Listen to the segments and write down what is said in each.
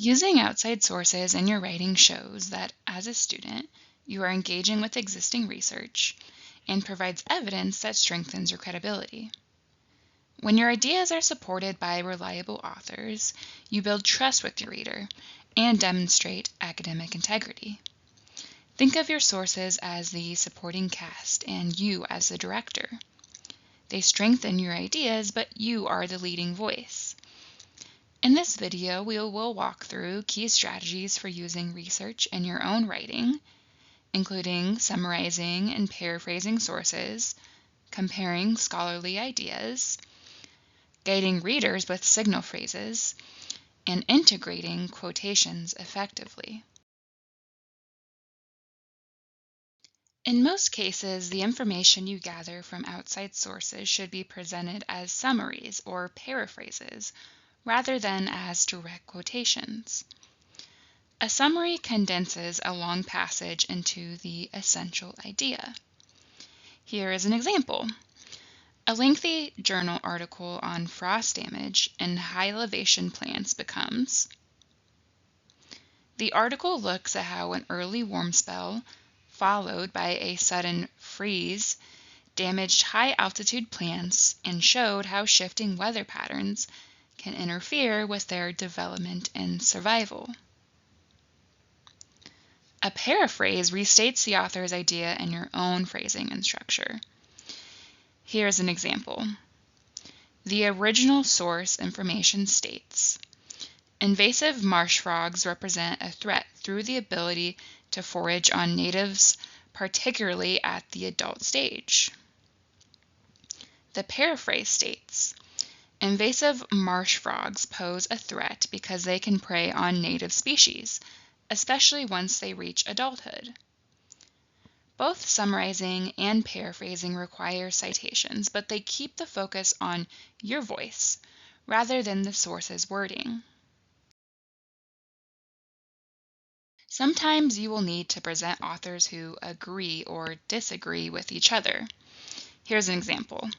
Using outside sources in your writing shows that, as a student, you are engaging with existing research and provides evidence that strengthens your credibility. When your ideas are supported by reliable authors, you build trust with your reader and demonstrate academic integrity. Think of your sources as the supporting cast and you as the director. They strengthen your ideas, but you are the leading voice. In this video, we will walk through key strategies for using research in your own writing, including summarizing and paraphrasing sources, comparing scholarly ideas, guiding readers with signal phrases, and integrating quotations effectively. In most cases, the information you gather from outside sources should be presented as summaries or paraphrases, rather than as direct quotations. A summary condenses a long passage into the essential idea. Here is an example. A lengthy journal article on frost damage in high elevation plants becomes: the article looks at how an early warm spell, followed by a sudden freeze, damaged high altitude plants and showed how shifting weather patterns can interfere with their development and survival. A paraphrase restates the author's idea in your own phrasing and structure. Here's an example. The original source information states, invasive marsh frogs represent a threat through the ability to forage on natives, particularly at the adult stage. The paraphrase states, invasive marsh frogs pose a threat because they can prey on native species, especially once they reach adulthood. Both summarizing and paraphrasing require citations, but they keep the focus on your voice rather than the source's wording. Sometimes you will need to present authors who agree or disagree with each other. Here's an example.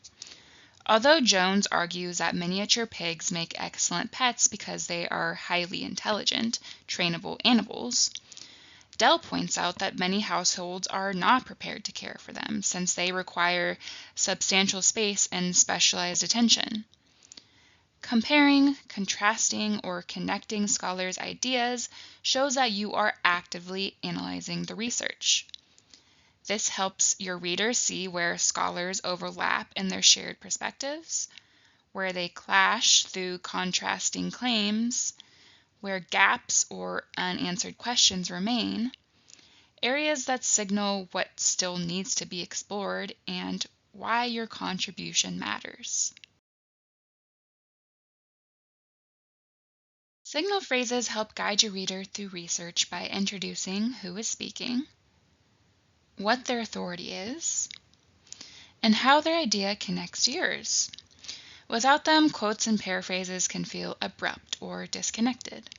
Although Jones argues that miniature pigs make excellent pets because they are highly intelligent, trainable animals, Dell points out that many households are not prepared to care for them since they require substantial space and specialized attention. Comparing, contrasting, or connecting scholars' ideas shows that you are actively analyzing the research. This helps your readers see where scholars overlap in their shared perspectives, where they clash through contrasting claims, where gaps or unanswered questions remain, areas that signal what still needs to be explored, and why your contribution matters. Signal phrases help guide your reader through research by introducing who is speaking, what their authority is, and how their idea connects to yours. Without them, quotes and paraphrases can feel abrupt or disconnected.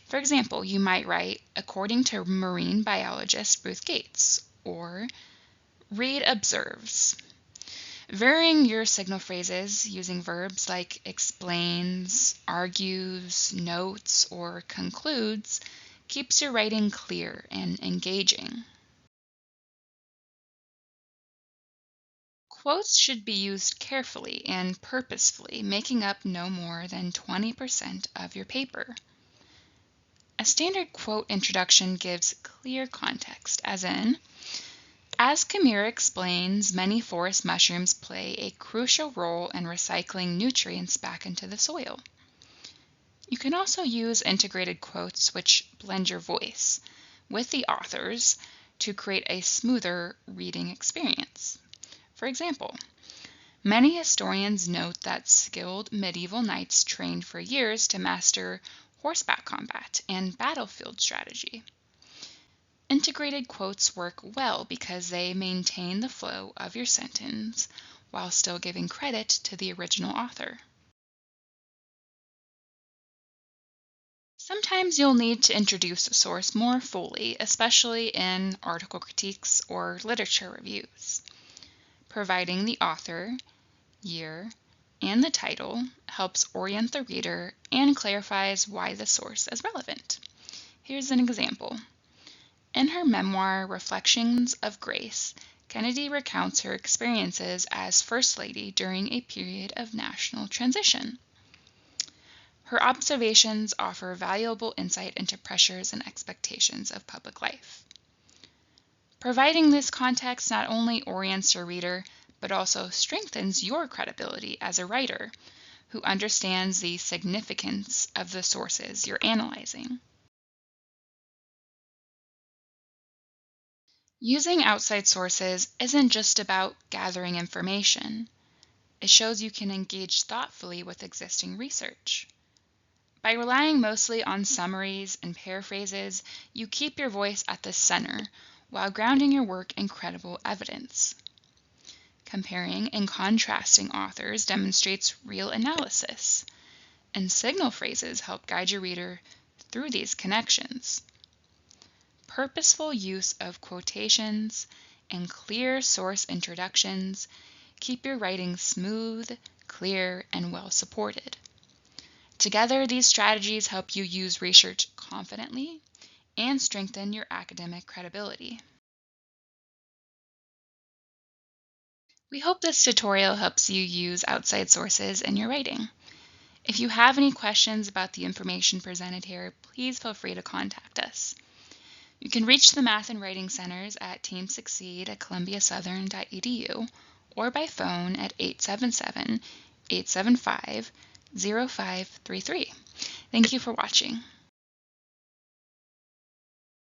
For example, you might write, according to marine biologist Ruth Gates, or Reed observes. Varying your signal phrases using verbs like explains, argues, notes, or concludes keeps your writing clear and engaging. Quotes should be used carefully and purposefully, making up no more than 20% of your paper. A standard quote introduction gives clear context, as in, as Kamira explains, many forest mushrooms play a crucial role in recycling nutrients back into the soil. You can also use integrated quotes which blend your voice with the author's to create a smoother reading experience. For example, many historians note that skilled medieval knights trained for years to master horseback combat and battlefield strategy. Integrated quotes work well because they maintain the flow of your sentence while still giving credit to the original author. Sometimes you'll need to introduce a source more fully, especially in article critiques or literature reviews. Providing the author, year, and the title helps orient the reader and clarifies why the source is relevant. Here's an example. In her memoir, Reflections of Grace, Kennedy recounts her experiences as First Lady during a period of national transition. Her observations offer valuable insight into pressures and expectations of public life. Providing this context not only orients your reader, but also strengthens your credibility as a writer who understands the significance of the sources you're analyzing. Using outside sources isn't just about gathering information. It shows you can engage thoughtfully with existing research. By relying mostly on summaries and paraphrases, you keep your voice at the center while grounding your work in credible evidence. Comparing and contrasting authors demonstrates real analysis, and signal phrases help guide your reader through these connections. Purposeful use of quotations and clear source introductions keep your writing smooth, clear, and well supported. Together, these strategies help you use research confidently and strengthen your academic credibility. We hope this tutorial helps you use outside sources in your writing. If you have any questions about the information presented here, please feel free to contact us. You can reach the Math and Writing Centers at teamsucceed@columbiasouthern.edu or by phone at 877-875-0533. Thank you for watching.